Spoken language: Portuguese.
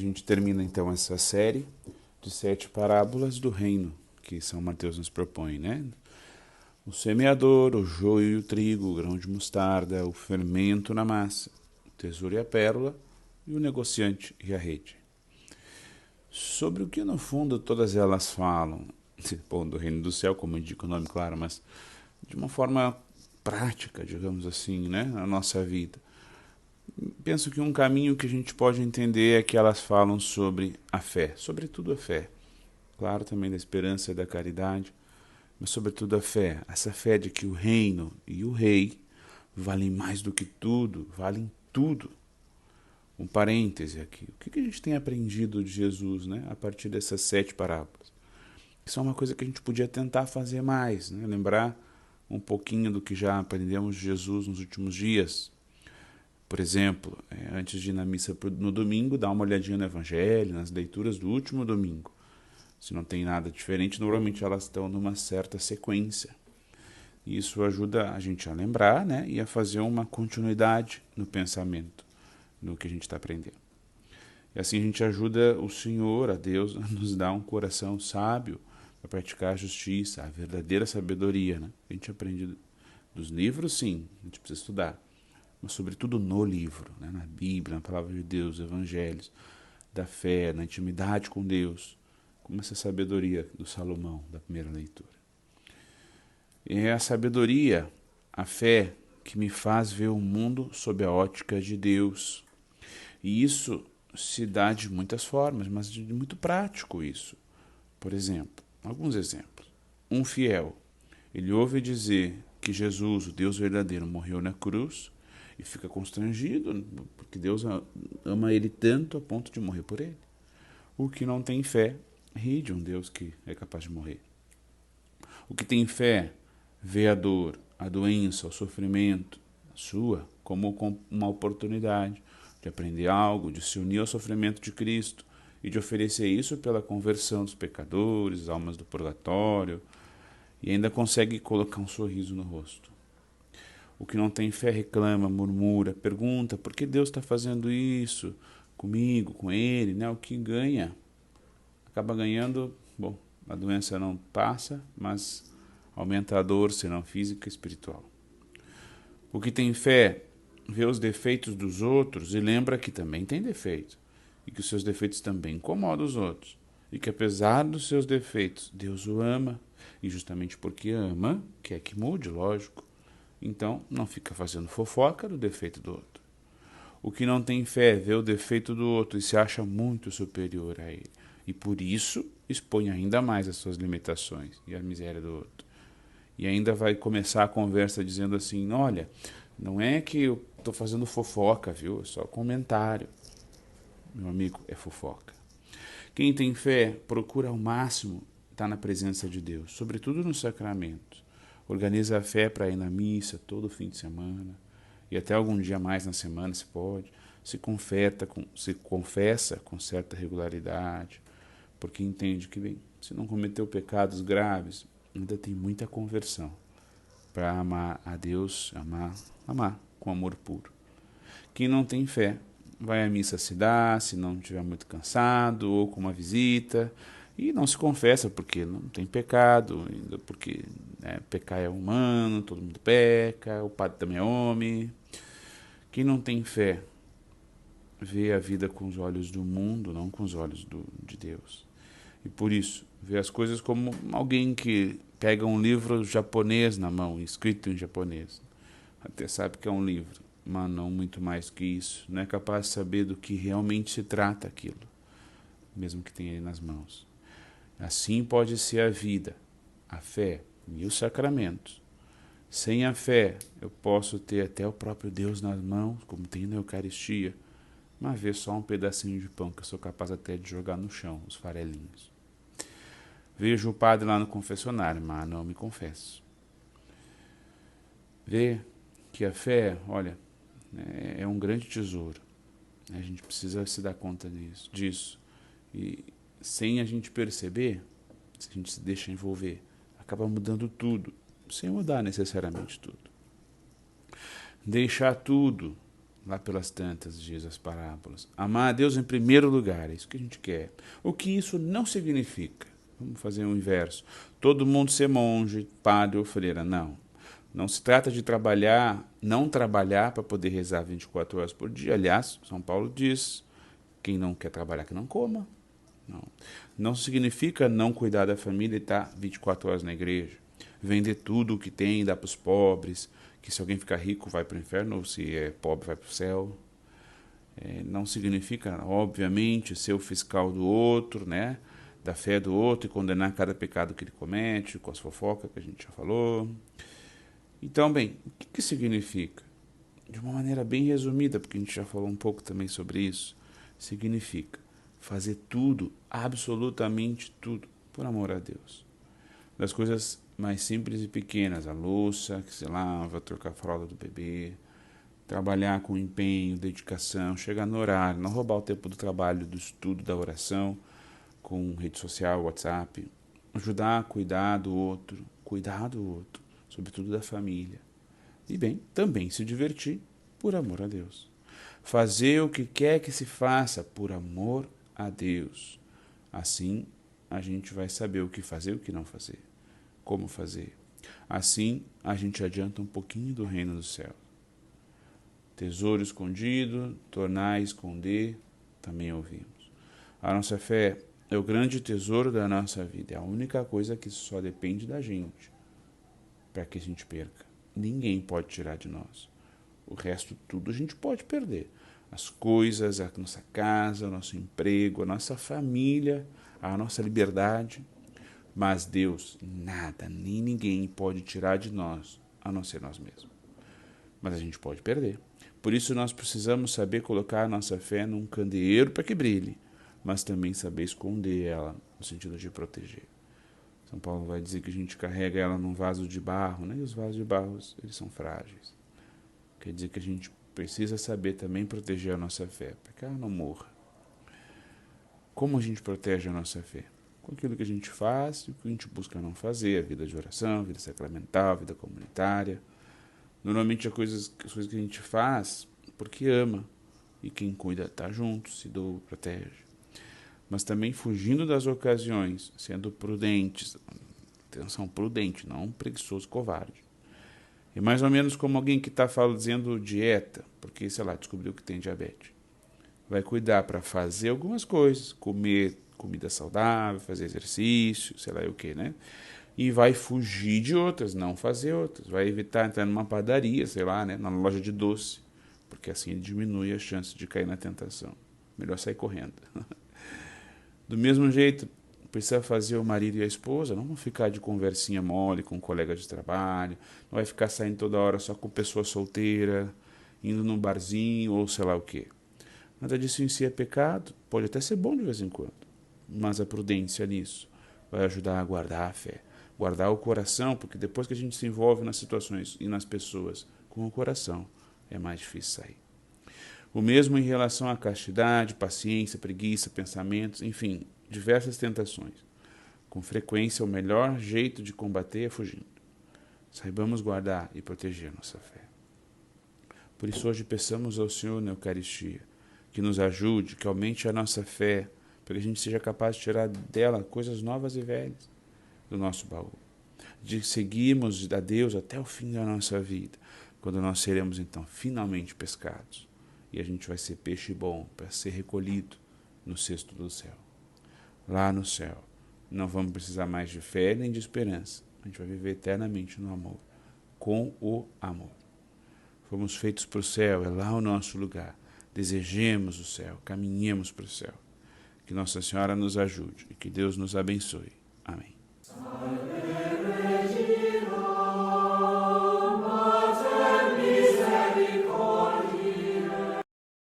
gente termina então essa série de 7 parábolas do reino que São Mateus nos propõe, né? O semeador, o joio e o trigo, o grão de mostarda, o fermento na massa, o tesouro e a pérola, e o negociante e a rede. Sobre o que no fundo todas elas falam, bom, do reino do céu, como indica o nome, claro, mas de uma forma prática, digamos assim, né, na nossa vida. Penso que um caminho que a gente pode entender é que elas falam sobre a fé, sobretudo a fé. Claro, também da esperança e da caridade, mas sobretudo a fé. Essa fé de que o reino e o rei valem mais do que tudo, valem tudo. Um parêntese aqui. O que a gente tem aprendido de Jesus, né, a partir dessas 7 parábolas? Isso é uma coisa que a gente podia tentar fazer mais, né? Lembrar um pouquinho do que já aprendemos de Jesus nos últimos dias. Por exemplo, antes de ir na missa no domingo, dá uma olhadinha no Evangelho, nas leituras do último domingo. Se não tem nada diferente, normalmente elas estão numa certa sequência. E isso ajuda a gente a lembrar, né, e a fazer uma continuidade no pensamento, no que a gente está aprendendo. E assim a gente ajuda o Senhor, a Deus, a nos dar um coração sábio para praticar a justiça, a verdadeira sabedoria. Né? A gente aprende dos livros, sim, a gente precisa estudar, mas sobretudo no livro, né? Na Bíblia, na Palavra de Deus, nos Evangelhos, da fé, na intimidade com Deus, como essa sabedoria do Salomão, da primeira leitura. E é a sabedoria, a fé, que me faz ver o mundo sob a ótica de Deus. E isso se dá de muitas formas, mas de muito prático isso. Por exemplo, alguns exemplos. Um fiel, ele ouve dizer que Jesus, o Deus verdadeiro, morreu na cruz e fica constrangido, porque Deus ama ele tanto a ponto de morrer por ele. O que não tem fé ri de um Deus que é capaz de morrer. O que tem fé vê a dor, a doença, o sofrimento, a sua, como uma oportunidade de aprender algo, de se unir ao sofrimento de Cristo e de oferecer isso pela conversão dos pecadores, almas do purgatório, e ainda consegue colocar um sorriso no rosto. O que não tem fé reclama, murmura, pergunta por que Deus está fazendo isso comigo, com ele, né? O que ganha, acaba ganhando, bom, a doença não passa, mas aumenta a dor, senão física e espiritual. O que tem fé vê os defeitos dos outros e lembra que também tem defeito, e que os seus defeitos também incomodam os outros, e que apesar dos seus defeitos, Deus o ama, e justamente porque ama, quer que mude, lógico. Então, não fica fazendo fofoca do defeito do outro. O que não tem fé vê o defeito do outro e se acha muito superior a ele. E por isso expõe ainda mais as suas limitações e a miséria do outro. E ainda vai começar a conversa dizendo assim, olha, não é que eu estou fazendo fofoca, viu? É só comentário. Meu amigo, é fofoca. Quem tem fé procura ao máximo estar na presença de Deus, sobretudo nos sacramentos. Organiza a fé para ir na missa todo fim de semana, e até algum dia mais na semana, se pode. Se confessa com certa regularidade, porque entende que, bem, se não cometeu pecados graves, ainda tem muita conversão para amar a Deus, amar com amor puro. Quem não tem fé vai à missa se dá, se não estiver muito cansado ou com uma visita, e não se confessa porque não tem pecado, ainda porque pecar é humano, todo mundo peca, o padre também é homem. Quem não tem fé vê a vida com os olhos do mundo, não com os olhos de Deus. E por isso, vê as coisas como alguém que pega um livro japonês na mão, escrito em japonês. Até sabe que é um livro, mas não muito mais que isso. Não é capaz de saber do que realmente se trata aquilo, mesmo que tenha ele nas mãos. Assim pode ser a vida, a fé e os sacramentos. Sem a fé, eu posso ter até o próprio Deus nas mãos, como tem na Eucaristia, mas ver só um pedacinho de pão que eu sou capaz até de jogar no chão, os farelinhos. Vejo o padre lá no confessionário, mas não me confesso. Vê que a fé, olha, é um grande tesouro. A gente precisa se dar conta disso. E sem a gente perceber, se a gente se deixa envolver, acaba mudando tudo, sem mudar necessariamente tudo. Deixar tudo lá pelas tantas, diz as parábolas. Amar a Deus em primeiro lugar, é isso que a gente quer. O que isso não significa? Vamos fazer o inverso. Todo mundo ser monge, padre ou freira, não. Não se trata de não trabalhar para poder rezar 24 horas por dia. Aliás, São Paulo diz, quem não quer trabalhar, que não coma. Não. Não significa não cuidar da família e estar 24 horas na igreja. Vender tudo o que tem, dar para os pobres, que se alguém ficar rico vai para o inferno, ou se é pobre vai para o céu. Não significa, obviamente, ser o fiscal do outro, né? Da fé do outro e condenar cada pecado que ele comete, com as fofocas que a gente já falou. Então, bem, o que significa? De uma maneira bem resumida, porque a gente já falou um pouco também sobre isso, significa fazer tudo, absolutamente tudo, por amor a Deus. Das coisas mais simples e pequenas, a louça que se lava, trocar a fralda do bebê, trabalhar com empenho, dedicação, chegar no horário, não roubar o tempo do trabalho, do estudo, da oração, com rede social, WhatsApp, ajudar a cuidar do outro, sobretudo da família. E bem, também se divertir por amor a Deus. Fazer o que quer que se faça por amor a Deus. Assim, a gente vai saber o que fazer e o que não fazer. Como fazer. Assim, a gente adianta um pouquinho do reino do céu. Tesouro escondido, tornar a esconder, também ouvimos. A nossa fé é o grande tesouro da nossa vida. É a única coisa que só depende da gente para que a gente perca. Ninguém pode tirar de nós. O resto tudo a gente pode perder. As coisas, a nossa casa, o nosso emprego, a nossa família, a nossa liberdade. Mas Deus, nada, nem ninguém pode tirar de nós, a não ser nós mesmos. Mas a gente pode perder. Por isso nós precisamos saber colocar a nossa fé num candeeiro para que brilhe, mas também saber esconder ela, no sentido de proteger. São Paulo vai dizer que a gente carrega ela num vaso de barro, né? E os vasos de barro, eles são frágeis. Quer dizer que a gente precisa saber também proteger a nossa fé, para que ela não morra. Como a gente protege a nossa fé? Com aquilo que a gente faz e o que a gente busca não fazer, a vida de oração, a vida sacramental, a vida comunitária. Normalmente as coisas que a gente faz porque ama, e quem cuida está junto, se doa, protege. Mas também fugindo das ocasiões, sendo prudentes, atenção, prudente, não um preguiçoso covarde. É mais ou menos como alguém que está dizendo dieta, porque, sei lá, descobriu que tem diabetes. Vai cuidar para fazer algumas coisas, comer comida saudável, fazer exercício, sei lá o que, né? E vai fugir de outras, não fazer outras. Vai evitar entrar numa padaria, sei lá, né? Na loja de doce, porque assim ele diminui a chance de cair na tentação. Melhor sair correndo. Do mesmo jeito, precisa fazer o marido e a esposa, não vão ficar de conversinha mole com um colega de trabalho, não vai ficar saindo toda hora só com pessoa solteira, indo num barzinho ou sei lá o quê. Nada disso em si é pecado, pode até ser bom de vez em quando, mas a prudência nisso vai ajudar a guardar a fé, guardar o coração, porque depois que a gente se envolve nas situações e nas pessoas com o coração, é mais difícil sair. O mesmo em relação à castidade, paciência, preguiça, pensamentos, enfim, diversas tentações. Com frequência, o melhor jeito de combater é fugindo. Saibamos guardar e proteger nossa fé. Por isso hoje peçamos ao Senhor na Eucaristia que nos ajude, que aumente a nossa fé, para que a gente seja capaz de tirar dela coisas novas e velhas do nosso baú. De seguirmos a Deus até o fim da nossa vida, quando nós seremos então finalmente pescados. E a gente vai ser peixe bom para ser recolhido no cesto do céu. Lá no céu, não vamos precisar mais de fé nem de esperança. A gente vai viver eternamente no amor, com o amor. Fomos feitos para o céu, é lá o nosso lugar. Desejemos o céu, caminhemos para o céu. Que Nossa Senhora nos ajude e que Deus nos abençoe.